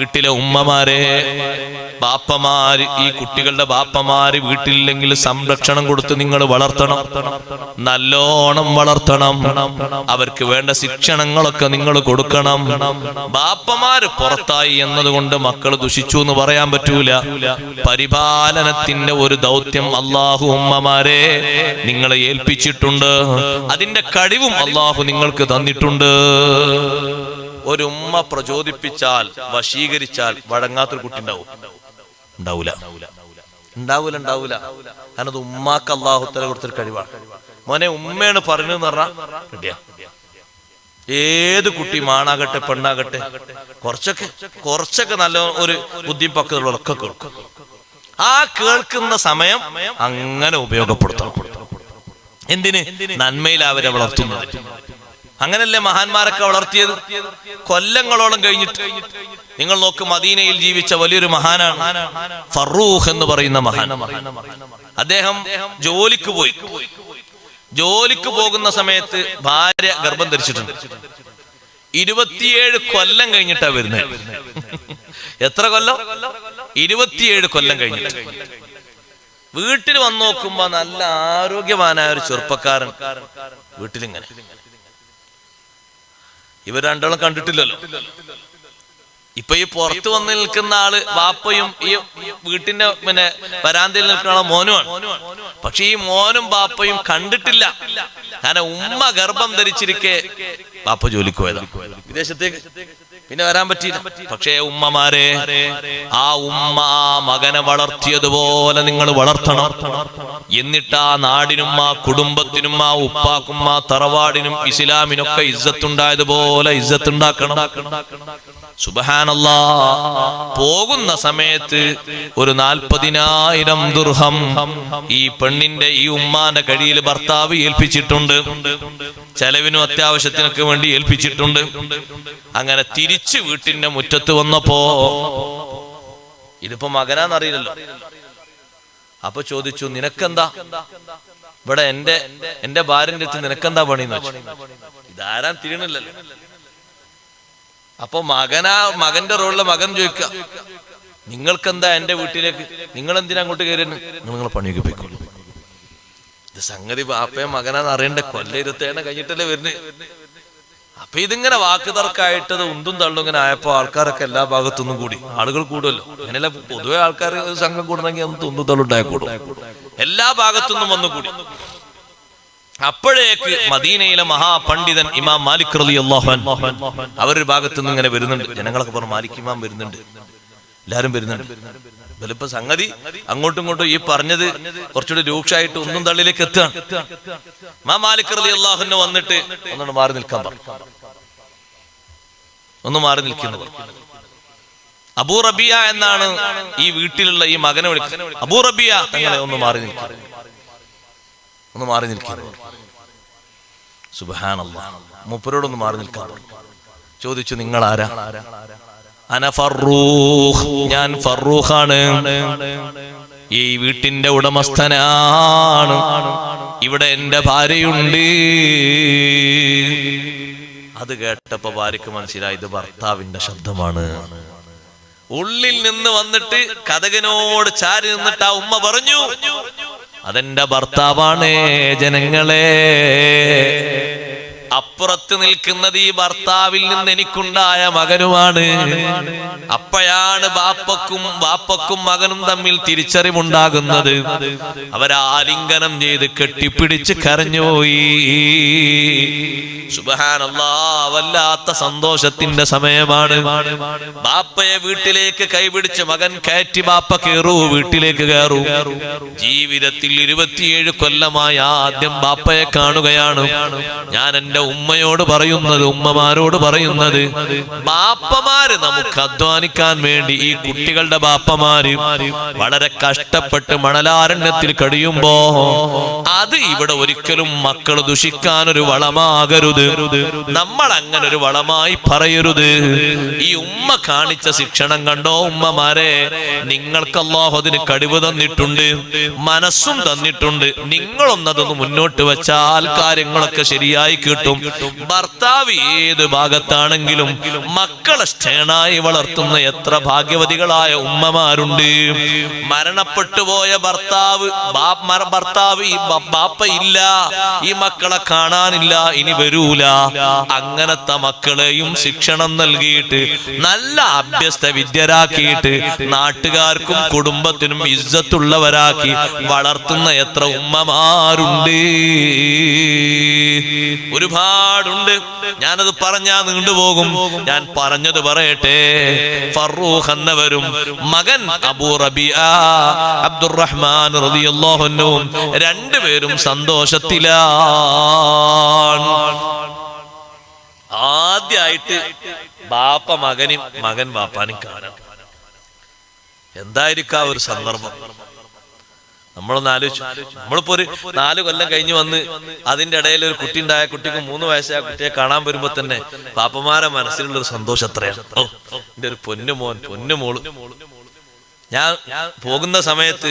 വീട്ടിലെ ഉമ്മമാരെ, ബാപ്പമാര്, ഈ കുട്ടികളുടെ ബാപ്പമാര് വീട്ടിലില്ലെങ്കിൽ സംരക്ഷണം കൊടുത്ത് നിങ്ങൾ വളർത്തണം, നല്ലോണം വളർത്തണം. അവർക്ക് വേണ്ട ശിക്ഷണങ്ങളൊക്കെ നിങ്ങൾ കൊടുക്കണം. ബാപ്പമാര് പുറത്തായി എന്നതുകൊണ്ട് മക്കൾ ദുഷിച്ചു എന്ന് പറയാൻ പറ്റൂല. പരിപാലനത്തിന്റെ ഒരു ദൗത്യം അള്ളാഹു ഉമ്മമാരെ നിങ്ങളെ ഏൽപ്പിച്ചിട്ടുണ്ട്. അതിന്റെ കഴിവും അള്ളാഹു നിങ്ങൾക്ക് തന്നിട്ടുണ്ട്. ഒരു ഉമ്മ പ്രചോദിപ്പിച്ചാൽ, വശീകരിച്ചാൽ വഴങ്ങാത്തൊരു കുട്ടി ഉണ്ടാവൂല. കാരണം അത് ഉമ്മാക്ക് അള്ളാഹുത്തല കൊടുത്തൊരു കഴിവാണ്. മോനെ ഉമ്മയാണ് പറഞ്ഞതെന്ന് പറഞ്ഞാൽ റെഡിയാ. ഏത് കുട്ടി, മാണാകട്ടെ പെണ്ണാകട്ടെ, കുറച്ചൊക്കെ നല്ല ഒരു ബുദ്ധിയും പക്വതകളൊക്കെ കേൾക്കും. ആ കേൾക്കുന്ന സമയം അങ്ങനെ ഉപയോഗപ്പെടുത്തണം. എന്തിന്? നന്മയിൽ അവരെ വളർത്തുന്നത്. അങ്ങനല്ലേ മഹാന്മാരൊക്കെ വളർത്തിയത്. കൊല്ലങ്ങളോളം കഴിഞ്ഞിട്ട് നിങ്ങൾ നോക്ക്, മദീനയിൽ ജീവിച്ച വലിയൊരു മഹാനാണ് ഫറൂഖ് എന്ന് പറയുന്ന മഹാൻ. അദ്ദേഹം ജോലിക്ക് പോകുന്ന സമയത്ത് ഭാര്യ ഗർഭം ധരിച്ചിട്ടുണ്ട്. 27 കൊല്ലം കഴിഞ്ഞിട്ടാ വരുന്നത്. എത്ര കൊല്ലം? 27 കൊല്ലം കഴിഞ്ഞിട്ട് വീട്ടിൽ വന്നു നോക്കുമ്പോ നല്ല ആരോഗ്യവാനായ ഒരു ചെറുപ്പക്കാരൻ വീട്ടിലിങ്ങനെ. ഇവർ രണ്ടോളം കണ്ടിട്ടില്ലല്ലോ. ഇപ്പൊ ഈ പുറത്ത് വന്ന് നിൽക്കുന്ന ആള് ബാപ്പയും ഈ വീട്ടിന്റെ വരാന്തയിൽ നിൽക്കുന്ന മോനുമാണ്. പക്ഷെ ഈ മോനും ബാപ്പയും കണ്ടിട്ടില്ല. കാരണം ഉമ്മ ഗർഭം ധരിച്ചിരിക്കെ ബാപ്പ ജോലിക്ക് പോയതാ വിദേശത്തേക്ക്, പിന്നെ വരാൻ പറ്റിയില്ല. പക്ഷേ ഉമ്മമാരെ, ആ ഉമ്മ ആ മകനെ വളർത്തിയതുപോലെ നിങ്ങൾ വളർത്തണം. എന്നിട്ട് ആ നാടിനും ആ കുടുംബത്തിനും ആ ഉപ്പാക്കും ആ തറവാടിനും ഇസ്ലാമിനൊക്കെ ഇസ്സത്തുണ്ടായതുപോലെ ഇസ്സത്തുണ്ടാക്കണം. സുബ്ഹാനല്ലാഹ്. പോകുന്ന സമയത്ത് ഒരു 40,000 ദിർഹം ഈ പെണ്ണിന്റെ, ഈ ഉമ്മാന്റെ കഴിയിൽ ഭർത്താവ് ഏൽപ്പിച്ചിട്ടുണ്ട്. ചെലവിനും അത്യാവശ്യത്തിനൊക്കെ വേണ്ടി ഏൽപ്പിച്ചിട്ടുണ്ട്. അങ്ങനെ തിരിച്ച് വീട്ടിന്റെ മുറ്റത്ത് വന്നപ്പോ, ഇതിപ്പോ മകനാന്നറിയില്ലല്ലോ, അപ്പൊ ചോദിച്ചു, നിനക്കെന്താ ഇവിടെ? എന്റെ ഭാര്യന്റെ അടുത്ത് നിനക്കെന്താ പണിന്ന് വെച്ചു. ഇതാരാൻ തിരിയണില്ലല്ലോ. അപ്പൊ മകന്റെ റോളിലെ മകൻ ചോദിക്കുക, നിങ്ങൾക്കെന്താ എന്റെ വീട്ടിലേക്ക്, നിങ്ങൾ എന്തിനാ അങ്ങോട്ട് കയറിയെന്ന്? നിങ്ങൾ പണിയൊക്കെ പോയിക്കോളൂ. ഇത് സംഗതി ബാപ്പയും മകനാന്ന് അറിയണ്ടേ. കൊല്ലം 27 കഴിഞ്ഞിട്ടല്ലേ വരുന്നത്. അപ്പൊ ഇതിങ്ങനെ വാക്ക് തർക്കമായിട്ടത് ഉന്തും തള്ളും ഇങ്ങനെ ആയപ്പോ ആൾക്കാരൊക്കെ എല്ലാ ഭാഗത്തുനിന്നും കൂടി, ആളുകൾ കൂടുമല്ലോ. അങ്ങനെയല്ല പൊതുവെ ആൾക്കാർ സംഘം കൂടുന്നെങ്കിൽ ഒന്ന് ഉന്തും തള്ളുണ്ടായി കൂടും. എല്ലാ ഭാഗത്തുനിന്നും വന്നുകൂടി. അപ്പോഴേക്ക് മദീനയിലെ മഹാപണ്ഡിതൻ ഇമാം മാലിക് റളിയല്ലാഹു അൻഹു അവരൊരു ഭാഗത്തുനിന്ന് ഇങ്ങനെ വരുന്നുണ്ട്. ജനങ്ങളൊക്കെ പറഞ്ഞു, മാലിക് ഇമാം വരുന്നുണ്ട്, എല്ലാരും വരുന്നുണ്ട്. വലുപ്പ സംഗതി അങ്ങോട്ടും ഇങ്ങോട്ടും ഈ പറഞ്ഞത് കുറച്ചുകൂടി രൂക്ഷമായിട്ട് ഒന്നും തള്ളിലേക്ക് എത്തുകയാണ്. ഇമാം മാലിക് റളിയല്ലാഹു അൻഹു വന്നിട്ട് ഒന്നുകൊണ്ട് മാറി നിൽക്കാൻ പറഞ്ഞു. ഒന്ന് മാറി നിൽക്കുന്നത്. അബൂ റബിയ എന്നാണ് ഈ വീട്ടിലുള്ള ഈ മകനെ വിളിക്കുന്നത്. അബൂ റബിയ, തങ്ങളെ ഒന്ന് മാറി നിൽക്കുക, ഒന്ന് മാറി നിൽക്കുന്നു. സുബ്ഹാനല്ലാഹ്. മൂപ്പരോടൊന്ന് മാറി നിൽക്കാൻ ചോദിച്ചു, നിങ്ങൾ ആരാ? അന ഫറൂഖ്, ഞാൻ ഫറൂഖാണ്, ഈ വീട്ടിന്റെ ഉടമസ്ഥനാണ്. ഇവിടെ എന്റെ ഭാര്യയുണ്ട്. അത് കേട്ടപ്പോ ഭാര്യക്ക് മനസ്സിലായി ഇത് ഭർത്താവിന്റെ ശബ്ദമാണ്. ഉള്ളിൽ നിന്ന് വന്നിട്ട് കതകനോട് ചാരി നിന്നിട്ട് ആ ഉമ്മ പറഞ്ഞു, അതെന്റെ ഭർത്താവാണ്. ജനങ്ങളെ, അപ്പുറത്ത് നിൽക്കുന്നത് ഈ ഭർത്താവിൽ നിന്ന് എനിക്കുണ്ടായ മകനുമാണ്. അപ്പോഴാണ് ബാപ്പക്കും മകനും തമ്മിൽ തിരിച്ചറിവുണ്ടാകുന്നത്. അവരാലിംഗനം ചെയ്ത് കെട്ടിപ്പിടിച്ച് കരഞ്ഞുപോയി. സുബ്ഹാനല്ലാഹ്. വല്ലാത്ത സന്തോഷത്തിന്റെ സമയമാണ്. ബാപ്പയെ വീട്ടിലേക്ക് കൈപിടിച്ച് മകൻ കയറ്റി, ബാപ്പ കയറൂ, വീട്ടിലേക്ക് കയറൂ. ജീവിതത്തിൽ 27 കൊല്ലമായി ആദ്യം ബാപ്പയെ കാണുകയാണ്. ഞാൻ എന്റെ ഉമ്മയോട് പറയുന്നത്, ഉമ്മമാരോട് പറയുന്നത്, ബാപ്പമാര് നമുക്ക് അധ്വാനിക്കാൻ വേണ്ടി, ഈ കുട്ടികളുടെ ബാപ്പമാര് വളരെ കഷ്ടപ്പെട്ട് മണലാരണ്യത്തിൽ കഴിയുമ്പോ അത് ഇവിടെ ഒരിക്കലും മക്കൾ ദുഷിക്കാൻ ഒരു വളമാകരുത്. നമ്മൾ അങ്ങനെ ഒരു വളമായി പറയരുത്. ഈ ഉമ്മ കാണിച്ച ശിക്ഷണം കണ്ടോ ഉമ്മമാരെ, നിങ്ങൾക്ക് അല്ലാഹു അതിന് കഴിവ് തന്നിട്ടുണ്ട്, മനസ്സും തന്നിട്ടുണ്ട്. നിങ്ങളൊന്നതൊന്ന് മുന്നോട്ട് വെച്ചാൽ കാര്യങ്ങളൊക്കെ ശരിയായി കിട്ടും. കിട്ടും. ഭർത്താവ് ഏത് ഭാഗത്താണെങ്കിലും മക്കളെ സ്റ്റേണായി വളർത്തുന്ന എത്ര ഭാഗ്യവതികളായ ഉമ്മമാരുണ്ട്. മരണപ്പെട്ടു പോയ ഭർത്താവ് ഈ ബാപ്പ ഇല്ല, ഈ മക്കളെ കാണാനില്ല, ഇനി വരൂല. അങ്ങനത്തെ മക്കളെയും ശിക്ഷണം നൽകിയിട്ട് നല്ല അഭ്യസ്ത വിദ്യരാക്കിയിട്ട് നാട്ടുകാർക്കും കുടുംബത്തിനും ഇസ്സത്തുള്ളവരാക്കി വളർത്തുന്ന എത്ര ഉമ്മമാരുണ്ട്, ഒരുപാടുണ്ട്. ഞാനത് പറഞ്ഞാ നീണ്ടുപോകും. ഞാൻ പറഞ്ഞത് പറയട്ടെ. ഫറൂഖ് എന്നവരും മകൻ അബൂ റബീഅ അബ്ദുറഹ്മാൻ റളിയല്ലാഹു അൻഹു രണ്ടുപേരും സന്തോഷത്തിലാണ്. ആദ്യമായിട്ട് ബാപ്പ മകനും മകൻ ബാപ്പാനും കാണാം. എന്തായിരിക്കും ആ ഒരു സന്ദർഭം? നമ്മളൊന്ന് ആലോചിച്ചു. നമ്മളിപ്പോ ഒരു 4 കൊല്ലം കഴിഞ്ഞ് വന്ന് അതിന്റെ ഇടയിൽ ഒരു കുട്ടി ഉണ്ടായ, കുട്ടിക്ക് 3 വയസ്സായ കുട്ടിയെ കാണാൻ വരുമ്പോ തന്നെ പാപ്പമാരെ മനസ്സിലുള്ളൊരു സന്തോഷം എത്രയാണ്. ഓ, എന്റെ ഒരു പൊന്നുമോൻ പൊന്നുമോള്. ഞാൻ പോകുന്ന സമയത്ത്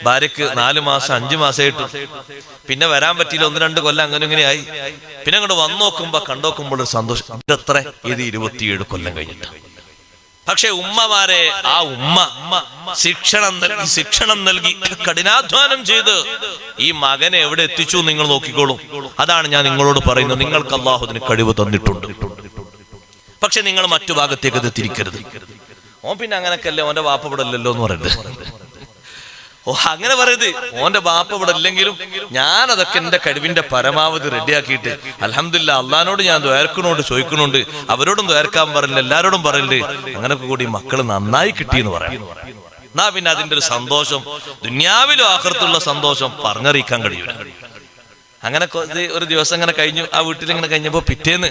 ഭാര്യക്ക് 4 മാസം 5 മാസമായിട്ടു. പിന്നെ വരാൻ പറ്റിയില്ല, 1-2 കൊല്ലം അങ്ങനെ ഇങ്ങനെയായി. പിന്നെ അങ്ങോട്ട് വന്നു നോക്കുമ്പോ കണ്ടോക്കുമ്പോൾ ഒരു സന്തോഷം. ഇതെത്ര? ഇത് 27 കൊല്ലം കഴിഞ്ഞിട്ട്. പക്ഷെ ഉമ്മമാരെ, ആ ഉമ്മ ശിക്ഷണം നൽകി കഠിനാധ്വാനം ചെയ്ത് ഈ മകനെ എവിടെ എത്തിച്ചു നിങ്ങൾ നോക്കിക്കോളൂ. അതാണ് ഞാൻ നിങ്ങളോട് പറയുന്നത്. നിങ്ങൾക്ക് അല്ലാഹു അതിന് കഴിവ് തന്നിട്ടുണ്ട്. പക്ഷെ നിങ്ങൾ മറ്റു ഭാഗത്തേക്ക് ഇത് തിരിക്കരുത്. ഓൻ പിന്നെ അങ്ങനൊക്കെയല്ലേ, ഓന്റെ ബാപ്പ ഇവിടെ അല്ലല്ലോ എന്ന് പറയരുത്. ഓ, അങ്ങനെ പറയരുത്. ഓന്റെ ബാപ്പ ഇവിടെ ഇല്ലെങ്കിലും ഞാൻ അതൊക്കെ എന്റെ കഴിവിന്റെ പരമാവധി റെഡിയാക്കിയിട്ട് അൽഹംദുലില്ലാ അള്ളഹാനോട് ഞാൻ ദ്വാരക്കണോണ്ട് ചോദിക്കണോണ്ട്, അവരോടും ദ്വാരക്കാൻ പറയില്ല, എല്ലാരോടും പറയില്ലേ. അങ്ങനൊക്കെ കൂടി മക്കള് നന്നായി കിട്ടിയെന്ന് പറയാം. എന്നാ പിന്നെ അതിന്റെ ഒരു സന്തോഷം, ദുനിയാവിലും ആഖിറത്തുള്ള സന്തോഷം പറഞ്ഞറിയിക്കാൻ കഴിയൂല. അങ്ങനെ ഒരു ദിവസം ഇങ്ങനെ കഴിഞ്ഞു. ആ വീട്ടിൽ ഇങ്ങനെ കഴിഞ്ഞപ്പോ പിറ്റേന്ന്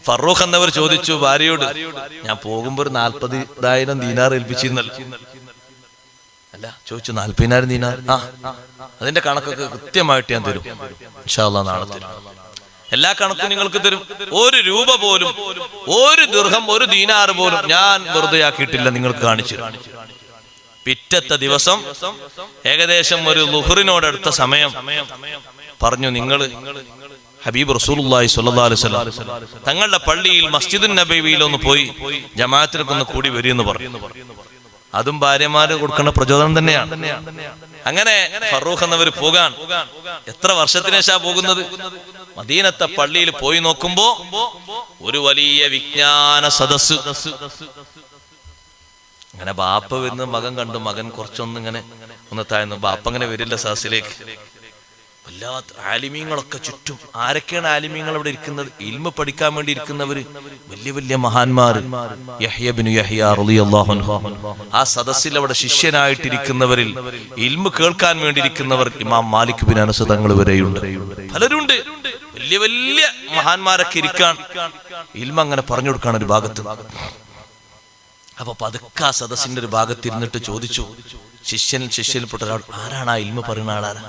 ഫറൂഖ് എന്നവർ ചോദിച്ചു ഭാര്യയോട്, ഞാൻ പോകുമ്പോ ഒരു 40,000 ദീനാർ ഏൽപ്പിച്ചിരുന്നല്ലോ. അല്ല, ചോദിച്ചു 40,000 ദീനാർ. ആ, അതിന്റെ കണക്കൊക്കെ കൃത്യമായിട്ട് ഞാൻ തരും ഇൻഷാ അല്ലാഹ്, നാളെ തരും. എല്ലാ കണക്കും നിങ്ങൾക്ക് തരും. 1 രൂപ പോലും, 1 ദിർഹം, 1 ദീനാർ പോലും ഞാൻ വെറുതെ ആക്കിയിട്ടില്ല, നിങ്ങൾക്ക് കാണിച്ചു. പിറ്റത്തെ ദിവസം ഏകദേശം ഒരു ളുഹറിനോടടുത്ത സമയം പറഞ്ഞു, നിങ്ങൾ ഹബീബ് റസൂലുള്ളാഹി സ്വല്ലല്ലാഹു അലൈഹി വസല്ലം തങ്ങളുടെ പള്ളിയിൽ മസ്ജിദുൻ നബവിയിൽ ഒന്ന് പോയി ജമാഅത്തിനൊക്കെ ഒന്ന് കൂടി വരിയെന്ന് പറഞ്ഞു. അതും ഭാര്യമാര് കൊടുക്കുന്ന പ്രചോദനം തന്നെയാണ്. അങ്ങനെ ഫറൂഖ് എന്നവർ പോകാൻ എത്ര വർഷത്തിന് ശേഷാ പോകുന്നത്? മദീനത്തെ പള്ളിയിൽ പോയി നോക്കുമ്പോ ഒരു വലിയ വിജ്ഞാന സദസ്. അങ്ങനെ ബാപ്പ വരുന്ന മകൻ കണ്ടു. മകൻ കുറച്ചൊന്നിങ്ങനെ ഒന്ന് താഴ്ന്നു. ബാപ്പ അങ്ങനെ വരില്ല സദസ്സിലേക്ക്. വല്ലാത്ത ആലിമീങ്ങളൊക്കെ ചുറ്റും. ആരൊക്കെയാണ് ആലിമീങ്ങൾ അവിടെ ഇരിക്കുന്നത്? ഇൽമ പഠിക്കാൻ വേണ്ടി ഇരിക്കുന്നവര്, വലിയ വലിയ മഹാന്മാർ. യഹ്യ ഇബ്നു യഹ്യ റളിയല്ലാഹു അൻഹു. ആ സദസ്സിൽ അവിടെ ശിഷ്യനായിട്ടിരിക്കുന്നവരിൽ ഇൽമ കേൾക്കാൻ വേണ്ടി ഇരിക്കുന്നവർ ഇമാം മാലിക് ബിൻ അനസ് തങ്ങൾ വരെയുണ്ട്. പലരുണ്ട്. വലിയ വലിയ മഹാന്മാരൊക്കെ ഇരിക്കാൻ ഇൽമ അങ്ങനെ പറഞ്ഞു കൊടുക്കാൻ ഒരു ഭാഗത്ത്. അപ്പൊ പതുക്കെ ആ സദസ്സിന്റെ ഒരു ഭാഗത്തിരുന്നിട്ട് ചോദിച്ചു, ശിഷ്യനിൽപ്പെട്ട ഒരാൾ, ആരാണ് ആ ഇൽമ പറയുന്ന ആളാരാ?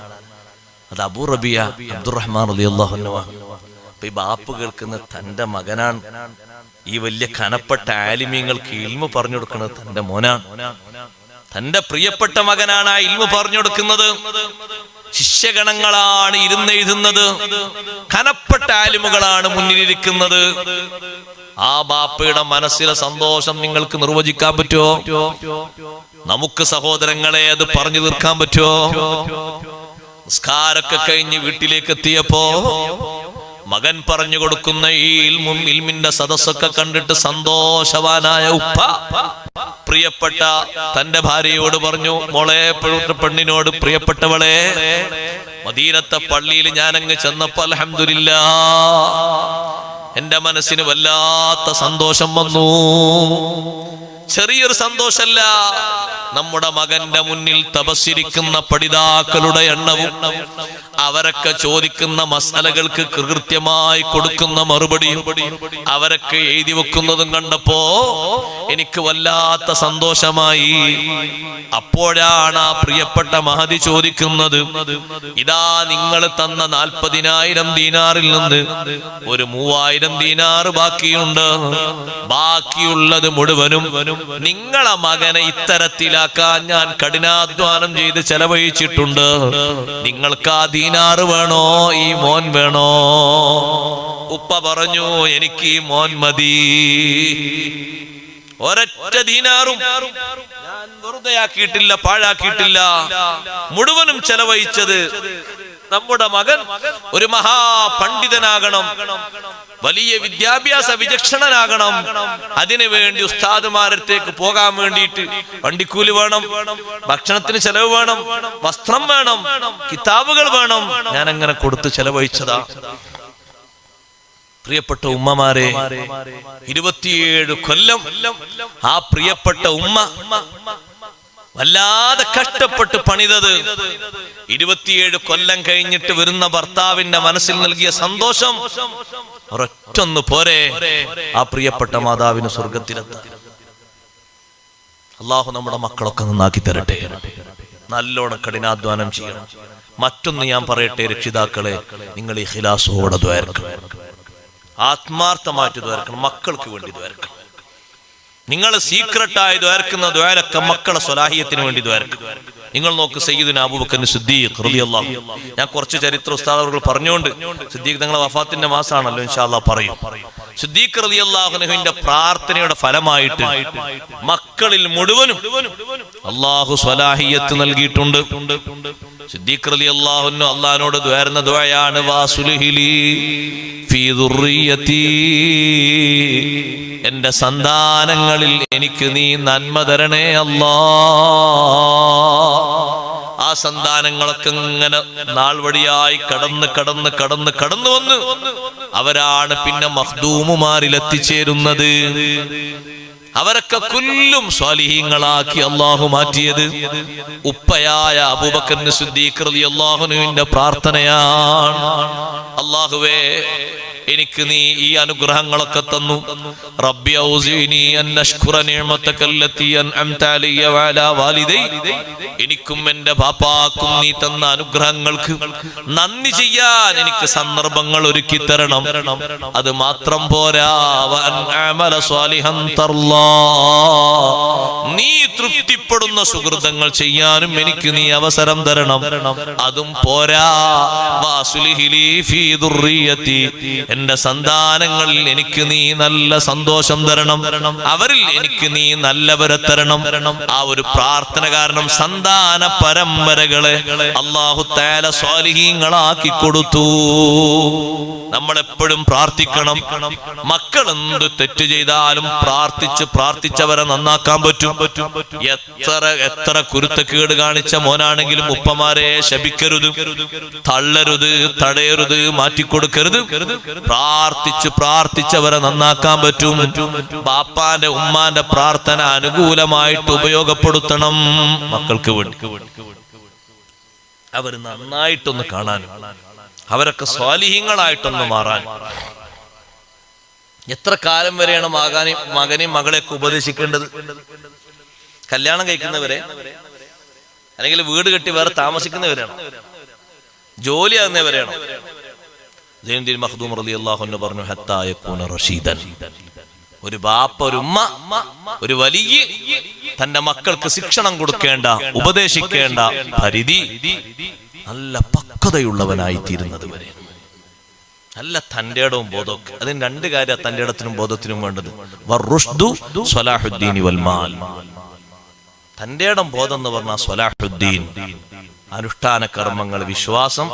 അത് അബൂ റബീഅ അബ്ദുറഹ്മാൻ റളിയല്ലാഹു അൻഹു. അപ്പൊ ഈ ബാപ്പ് കേൾക്കുന്ന തന്റെ മകനാണ്. ഈ വലിയ കനപ്പെട്ട ആലിമീങ്ങൾക്ക് ഇൽമ പറഞ്ഞു കൊടുക്കുന്നത് തന്റെ മോനാണ്. തന്റെ പ്രിയപ്പെട്ട മകനാണ് ആ ഇൽമ പറഞ്ഞു കൊടുക്കുന്നത്. ശിഷ്യഗണങ്ങളാണ് ഇരുന്നെഴുതുന്നത്. കനപ്പെട്ട ആലിമുകളാണ് മുന്നിലിരിക്കുന്നത്. ആ ബാപ്പയുടെ മനസ്സിലെ സന്തോഷം നിങ്ങൾക്ക് നിർവചിക്കാൻ പറ്റുമോ? നമുക്ക് സഹോദരങ്ങളെ അത് പറഞ്ഞു തീർക്കാൻ പറ്റുമോ? നിസ്കാരമൊക്കെ കഴിഞ്ഞ് വീട്ടിലേക്ക് എത്തിയപ്പോ മകൻ പറഞ്ഞു കൊടുക്കുന്ന ഈ ഇൽമിന്റെ സദസ്സൊക്കെ കണ്ടിട്ട് സന്തോഷവാനായ ഉപ്പ പ്രിയപ്പെട്ട തന്റെ ഭാര്യയോട് പറഞ്ഞു, മോളെ, പെണ്ണിനോട്, പ്രിയപ്പെട്ടവളെ, മദീനത്തെ പള്ളിയിൽ ഞാനങ്ങ് ചെന്നപ്പോ അൽഹംദുലില്ലാഹ് എന്റെ മനസ്സിന് വല്ലാത്ത സന്തോഷം വന്നു. ചെറിയൊരു സന്തോഷമല്ല, നമ്മുടെ മകന്റെ മുന്നിൽ തപസ്സിരിക്കുന്ന പഠിതാക്കളുടെ എണ്ണവും അവരൊക്കെ ചോദിക്കുന്ന മസലകൾക്ക് കൃത്യമായി കൊടുക്കുന്ന മറുപടിയും അവരൊക്കെ എഴുതി വെക്കുന്നതും കണ്ടപ്പോ എനിക്ക് വല്ലാത്ത സന്തോഷമായി. അപ്പോഴാണ് ആ പ്രിയപ്പെട്ട മഹദി ചോദിക്കുന്നത്, ഇതാ നിങ്ങൾ തന്ന 40,000 ദീനാറിൽ നിന്ന് ഒരു 3,000 ദീനാർ ബാക്കിയുണ്ട്. ബാക്കിയുള്ളത് മുഴുവനും നിങ്ങളെ മകനെ ഇത്തരത്തിലാ ഹായാത്താക്കാൻ ഞാൻ കഠിനാധ്വാനം ചെയ്ത് ചെലവഴിച്ചിട്ടുണ്ട്. നിങ്ങൾക്ക് ആ ദീനാറ് വേണോ, ഈ മോൻ വേണോ? ഉപ്പ പറഞ്ഞു, എനിക്ക് ഈ മോൻ മതി. ഒരൊറ്റ ദീനാറും ഞാൻ വെറുതെ ആക്കിയിട്ടില്ല, പാഴാക്കിയിട്ടില്ല. മുഴുവനും ചെലവഴിച്ചത് നമ്മുടെ മകൻ ഒരു മഹാപണ്ഡിതനാകണം, വലിയ വിദ്യാഭ്യാസ വിചക്ഷണനാകണം. അതിനുവേണ്ടി ഉസ്താദുമാരത്തേക്ക് പോകാൻ വേണ്ടിയിട്ട് വണ്ടിക്കൂലി വേണം, ഭക്ഷണത്തിന് ചെലവ് വേണം, വസ്ത്രം വേണം, കിതാബുകൾ വേണം. ഞാൻ അങ്ങനെ കൊടുത്ത് ചെലവഴിച്ചതാ. പ്രിയപ്പെട്ട ഉമ്മമാരെ, 27 കൊല്ലം ആ പ്രിയപ്പെട്ട ഉമ്മ വല്ലാതെ കഷ്ടപ്പെട്ട് പണിതത്. 27 കൊല്ലം കഴിഞ്ഞിട്ട് വരുന്ന ഭർത്താവിന്റെ മനസ്സിൽ നൽകിയ സന്തോഷം ഒരൊറ്റൊന്ന് പോരെ ആ പ്രിയപ്പെട്ട മാതാവിന് സ്വർഗത്തിലെത്താൻ. അള്ളാഹു നമ്മുടെ മക്കളൊക്കെ നന്നാക്കി തരട്ടെ. നല്ലോണം കഠിനാധ്വാനം ചെയ്യണം. മറ്റൊന്ന് ഞാൻ പറയട്ടെ, രക്ഷിതാക്കളെ, നിങ്ങൾ ഇഖ്ലാസോടെ ദ്വാരക്കണം, ആത്മാർത്ഥമായിട്ട് ദ്വാരക്കണം, മക്കൾക്ക് വേണ്ടി ദ്വാരക്കണം. നിങ്ങൾ സീക്രട്ടായി ദ്വാരക്കുന്ന ദ്വാരക്ക മക്കളെ സ്വലാഹിയത്തിന് വേണ്ടി ദ്വാരക്കും. നിങ്ങൾ നോക്ക്, സയ്യിദുനാ അബൂബക്കർ സിദ്ദീഖ് റളിയല്ലാഹു. ഞാൻ കുറച്ച് ചരിത്ര ഉസ്താദുകൾ പറഞ്ഞുകൊണ്ട്, സിദ്ദീഖ് തങ്ങളെ വഫാത്തിന്റെ മാസമാണല്ലോ, ഇൻഷാ അല്ലാഹ് പറയും. സിദ്ദീഖ് റളിയല്ലാഹു അൻഹുവിന്റെ പ്രാർത്ഥനയുടെ ഫലമായിട്ട് മക്കളിൽ മുഴുവനും അല്ലാഹു സ്വലാഹിയത്ത് നൽകിയിട്ടുണ്ട്. സിദ്ദീഖ് റളിയല്ലാഹു അൻഹു അല്ലാഹുവിനോട് ദ്വാരുന്ന ദുആയാണ്, വാസുലിഹിലി ഫീ ദുർരിയതി, എന്റെ സന്താനങ്ങളിൽ എനിക്ക് നീ നന്മ തരണേ അല്ലാ. ആ സന്താനങ്ങളൊക്കെ ഇങ്ങനെ നാൾ വഴിയായി കടന്നു വന്ന് അവരാണ് പിന്നെ മഖ്ദൂമുമാരിൽ എത്തിച്ചേരുന്നത്. അവരൊക്കെ കുല്ലും സ്വാലിഹീങ്ങളാക്കി അല്ലാഹു മാറ്റിയത് ഉപ്പയായ അബൂബക്കർ സിദ്ദീഖ് റളിയല്ലാഹു അൻഹുവിന്റെ പ്രാർത്ഥനയാണ്. അല്ലാഹുവേ, എനിക്ക് നീ ഈ അനുഗ്രഹങ്ങളൊക്കെ തന്നു. റബ്ബി ഔസിനി അൻ അശ്കുറ നിഅമതകല്ലതി അൻഅംത അലയ്യ വഅലാ വാലിദൈ, എനിക്കും എൻ്റെ ബാപ്പാക്കും നീ തന്ന അനുഗ്രഹങ്ങൾക്ക് നന്ദി ചെയ്യാൻ എനിക്ക് സന്ദർഭങ്ങൾ ഒരുക്കി തരണം. അത് മാത്രം പോരാ, വഅൻ അഅമല സ്വാലിഹൻ തർലാ, നീ തൃപ്തിപ്പെടുന്ന സുഹൃതങ്ങൾ ചെയ്യാനും എനിക്ക് നീ അവസരം തരണം. അതും പോരാ, വാസുലിഹിലി ഫീ ദുർരിയതി, എന്റെ സന്താനങ്ങളിൽ എനിക്ക് നീ നല്ല സന്തോഷം തരണം, അവരിൽ എനിക്ക് നീ നല്ലവരെ തരണം. ആ ഒരു പ്രാർത്ഥന കാരണം സന്താന പരമ്പരകളെ അല്ലാഹു തആല സ്വാലിഹീങ്ങളാക്കി കൊടുത്തു. നമ്മളെപ്പോഴും പ്രാർത്ഥിക്കണം. മക്കൾ എന്ത് തെറ്റ് ചെയ്താലും പ്രാർത്ഥിച്ചവരെ നന്നാക്കാൻ പറ്റും. എത്ര കുരുത്തക്കേട് കാണിച്ച മോനാണെങ്കിലും ഉപ്പമാരെ ശപിക്കരുത്, തള്ളരുത്, തടയരുത്, മാറ്റിക്കൊടുക്കരുത്. പ്രാർത്ഥിച്ചവരെ നന്നാക്കാൻ പറ്റും. ബാപ്പാന്റെ ഉമ്മാന്റെ പ്രാർത്ഥന അനുകൂലമായിട്ട് ഉപയോഗപ്പെടുത്തണം മക്കൾക്ക് വേണ്ടി. അവർ നന്നായിട്ടൊന്ന് കാണാനും അവരൊക്കെ സ്വാലിഹീങ്ങളായിട്ടൊന്ന് മാറാൻ. എത്ര കാലം വരെയാണ് മകനെയും മകളെയൊക്കെ ഉപദേശിക്കേണ്ടത്? കല്യാണം കഴിക്കുന്നവരെ, അല്ലെങ്കിൽ വീട് കെട്ടി വേറെ താമസിക്കുന്നവരാണ്, ജോലിയാകുന്നവരെയാണോ? സൈനുദ്ദീൻ മഖ്ദൂം റളിയല്ലാഹു അൻഹു പറഞ്ഞു, ഹത്താ യകൂന റഷീദൻ, ഒരു ബാപ്പ, ഒരു ഉമ്മ, ഒരു വലിയ തന്റെ മക്കൾക്ക് ശിക്ഷണം കൊടുക്കേണ്ട, ഉപദേശിക്കേണ്ട പരിധി നല്ല പക്വതയുള്ളവനായി തീരുന്നത് വരെ, നല്ല തന്റെ ഇടവും ബോധവും. അതിന് രണ്ട് കാര്യം തന്റെ ഇടത്തിനും ബോധത്തിനും വേണ്ടത്. വറുഷ്ദു സ്വലാഹുദ്ദീൻ വൽ മാൽ. തന്റെ ഇടം ബോധം എന്ന് പറഞ്ഞാൽ സ്വലാഹുദ്ദീൻ, അനുഷ്ഠാന കർമ്മങ്ങൾ, വിശ്വാസം,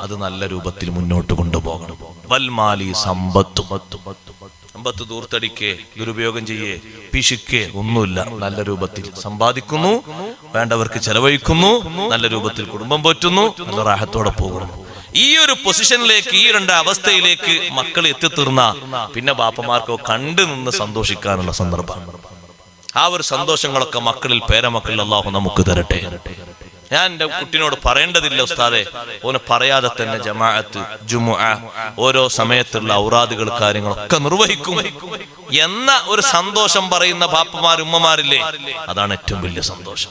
അത് നല്ല രൂപത്തിൽ മുന്നോട്ട് കൊണ്ടുപോകണം. വൽമാലി, സമ്പത്ത് ദൂർത്തടിക്കേ, ദുരുപയോഗം ചെയ്യേ, പിശുക്കേ ഒന്നുമില്ല. നല്ല രൂപത്തിൽ സമ്പാദിക്കുന്നു, വേണ്ടവർക്ക് ചെലവഴിക്കുന്നു, നല്ല രൂപത്തിൽ കുടുംബം പോറ്റുന്നു, നല്ല റാഹത്തോടെ പോകുന്നു. ഈ ഒരു പൊസിഷനിലേക്ക്, ഈ രണ്ട് അവസ്ഥയിലേക്ക് മക്കൾ എത്തിത്തീർന്ന പിന്നെ ബാപ്പമാർക്കോ കണ്ടു നിന്ന് സന്തോഷിക്കാനുള്ള സന്ദർഭം. ആ ഒരു സന്തോഷങ്ങളൊക്കെ മക്കളിൽ, പേരമക്കളിൽ അല്ലാഹു നമുക്ക് തരട്ടെ. ഞാൻ എൻ്റെ കുട്ടിനോട് പറയേണ്ടതില്ല ഉസ്താദെ, ഓന് പറയാതെ തന്നെ ജമാഅത്ത്, ജുമുഅ, ഓരോ സമയത്തുള്ള ഔറാദുകൾ, കാര്യങ്ങളൊക്കെ നിർവഹിക്കും എന്ന ഒരു സന്തോഷം പറയുന്ന ബാപ്പമാർ, ഉമ്മമാരില്ലേ, അതാണ് ഏറ്റവും വലിയ സന്തോഷം.